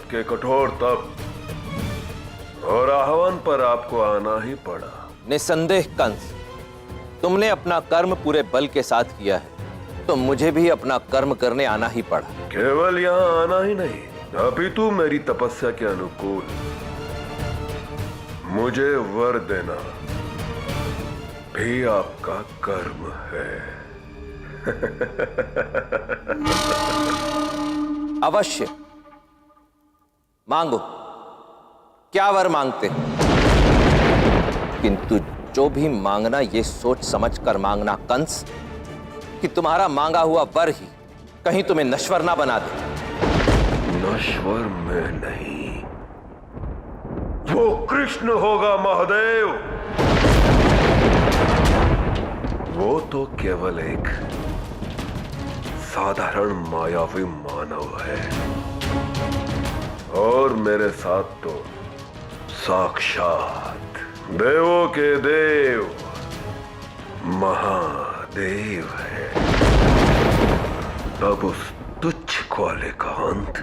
के कठोर तप और आह्वान पर आपको आना ही पड़ा। निसंदेह कंस, तुमने अपना कर्म पूरे बल के साथ किया है, तो मुझे भी अपना कर्म करने आना ही पड़ा। केवल यहाँ आना ही नहीं, अपितु मेरी तपस्या के अनुकूल मुझे वर देना भी आपका कर्म है। अवश्य, मांगो, क्या वर मांगते हो? किंतु जो भी मांगना ये सोच समझ कर मांगना कंस, कि तुम्हारा मांगा हुआ वर ही कहीं तुम्हें नश्वर ना बना दे। नश्वर में नहीं, वो कृष्ण होगा महादेव। वो तो केवल एक साधारण मायावी मानव है, और मेरे साथ तो साक्षात देवों के देव महादेव है। अब उस तुच्छ ग्वाले का अंत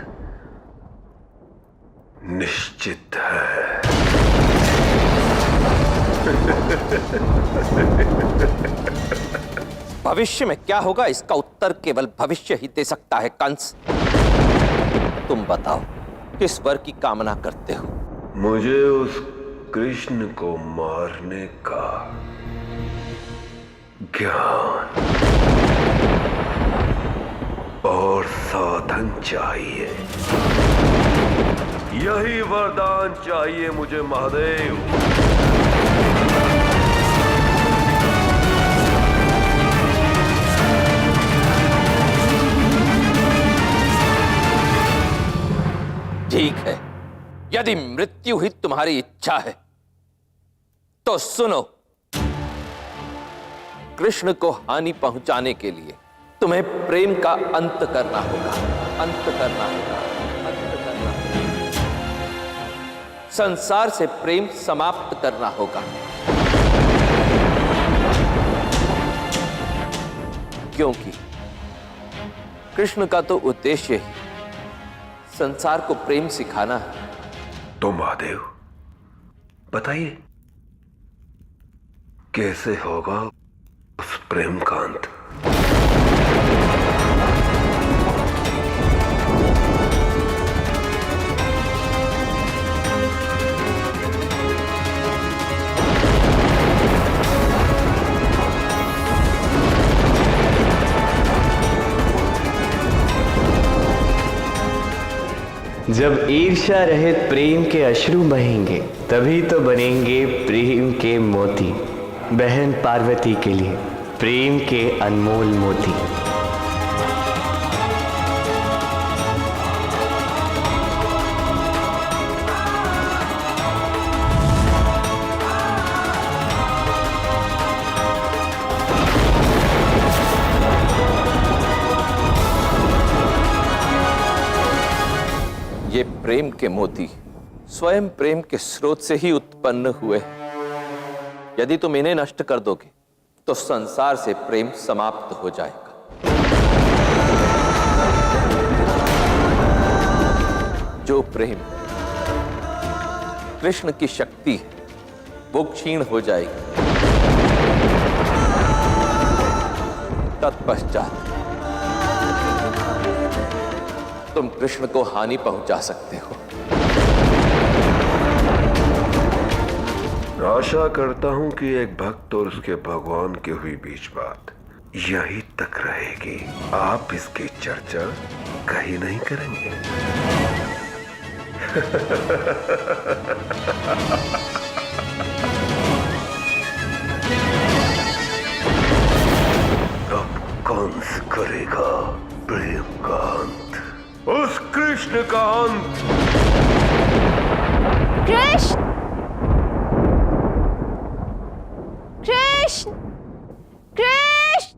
निश्चित है। भविष्य में क्या होगा इसका उत्तर केवल भविष्य ही दे सकता है कंस। तुम बताओ, किस वर की कामना करते हो? मुझे उस कृष्ण को मारने का ज्ञान और साधन चाहिए। यही वरदान चाहिए मुझे महादेव। ठीक है, यदि मृत्यु ही तुम्हारी इच्छा है तो सुनो, कृष्ण को हानि पहुंचाने के लिए तुम्हें प्रेम का अंत करना होगा। अंत करना होगा, अंत करना होगा। संसार से प्रेम समाप्त करना होगा, क्योंकि कृष्ण का तो उद्देश्य ही संसार को प्रेम सिखाना है। तो महादेव बताइए, कैसे होगा उस प्रेम का अंत? जब ईर्ष्या रहित प्रेम के अश्रु बहेंगे, तभी तो बनेंगे प्रेम के मोती। बहन पार्वती के लिए प्रेम के अनमोल मोती। ये प्रेम के मोती स्वयं प्रेम के स्रोत से ही उत्पन्न हुए। यदि तुम इन्हें नष्ट कर दोगे तो संसार से प्रेम समाप्त हो जाएगा। जो प्रेम कृष्ण की शक्ति है वो क्षीण हो जाएगी। तत्पश्चात तुम कृष्ण को हानि पहुंचा सकते हो। आशा करता हूं कि एक भक्त और उसके भगवान की हुई बीच बात यही तक रहेगी। आप इसकी चर्चा कहीं नहीं करेंगे। अब कंस करेगा प्रेम का अंत, उस कृष्ण का अंत। कृष्ण, कृष्ण, कृष्ण।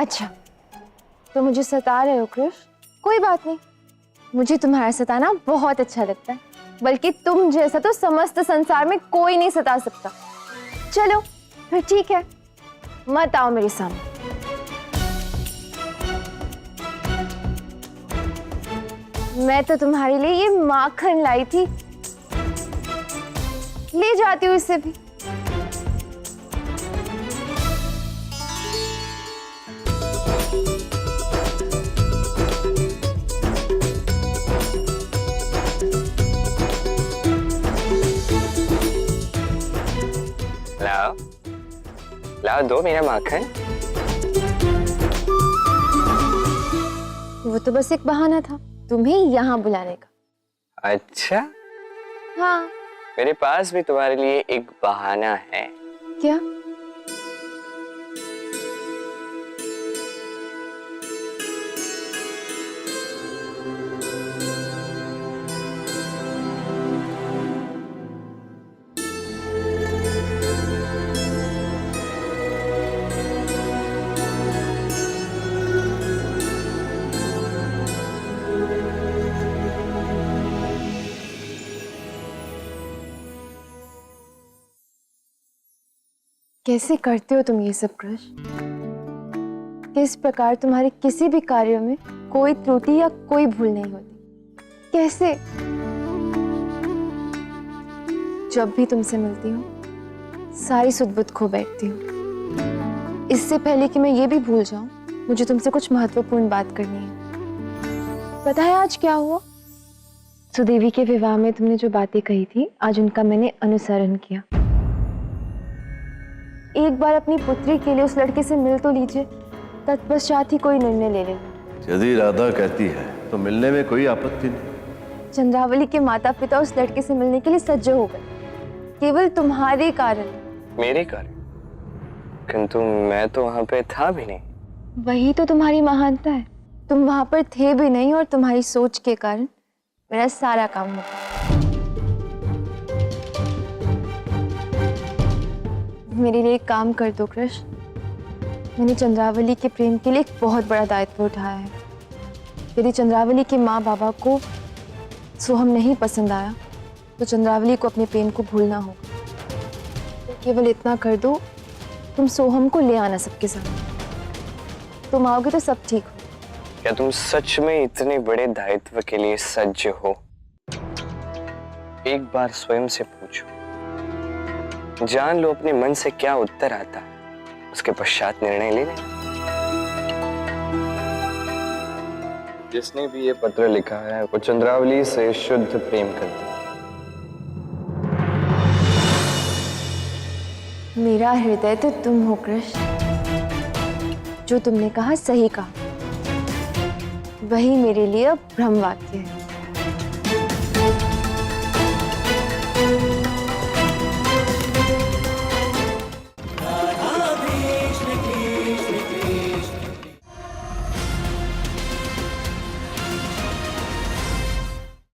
अच्छा, तो मुझे सता रहे हो कृष्ण? कोई बात नहीं, मुझे तुम्हारा सताना बहुत अच्छा लगता है। बल्कि तुम जैसा तो समस्त संसार में कोई नहीं सता सकता। चलो फिर ठीक है, मत आओ मेरे सामने। मैं तो तुम्हारे लिए ये माखन लाई थी, ले जाती हूँ इसे भी। लाओ लाओ, दो मेरा माखन। वो तो बस एक बहाना था तुम्हें यहाँ बुलाने का। अच्छा, हाँ। मेरे पास भी तुम्हारे लिए एक बहाना है। क्या? कैसे करते हो तुम ये सब कृष्ण? किस प्रकार तुम्हारे किसी भी कार्य में कोई त्रुटि या कोई भूल नहीं होती? कैसे? जब भी तुमसे मिलती हूँ सारी सुध-बुध खो बैठती हूँ। इससे पहले कि मैं ये भी भूल जाऊं, मुझे तुमसे कुछ महत्वपूर्ण बात करनी है। पता है आज क्या हुआ? सुदेवी के विवाह में तुमने जो बातें कही थी, आज उनका मैंने अनुसरण किया। एक बार अपनी पुत्री के लिए उस लड़के से मिल तो लीजिए, तत्पश्चात ही कोई निर्णय ले लेंगे। यदि राधा कहती है तो मिलने में कोई आपत्ति नहीं। चंद्रावली के माता पिता उस लड़के से मिलने के लिए सज्ज हो गए, केवल तुम्हारे कारण। मेरे कारण? किंतु मैं तो वहां पे था भी नहीं। वही तो तुम्हारी महानता है, तुम वहां पर थे भी नहीं और तुम्हारी सोच के कारण मेरा सारा काम हो गया। मेरे लिए एक काम कर दो कृष्ण। मैंने चंद्रावली के प्रेम के लिए एक बहुत बड़ा दायित्व उठाया है। यदि चंद्रावली के माँ बाबा को सोहम नहीं पसंद आया तो चंद्रावली को अपने प्रेम को भूलना होगा। तो केवल इतना कर दो, तुम सोहम को ले आना सबके साथ। तुम आओगे तो सब ठीक हो। क्या तुम सच में इतने बड़े दायित्व के लिए सज्ज हो? एक बार स्वयं से पूछो, जान लो अपने मन से क्या उत्तर आता है, उसके पश्चात निर्णय ले लेना। जिसने भी ये पत्र लिखा है वो चंद्रावली से शुद्ध प्रेम करता है। मेरा हृदय तो तुम हो कृष्ण। जो तुमने कहा सही कहा, वही मेरे लिए अब ब्रह्म वाक्य है।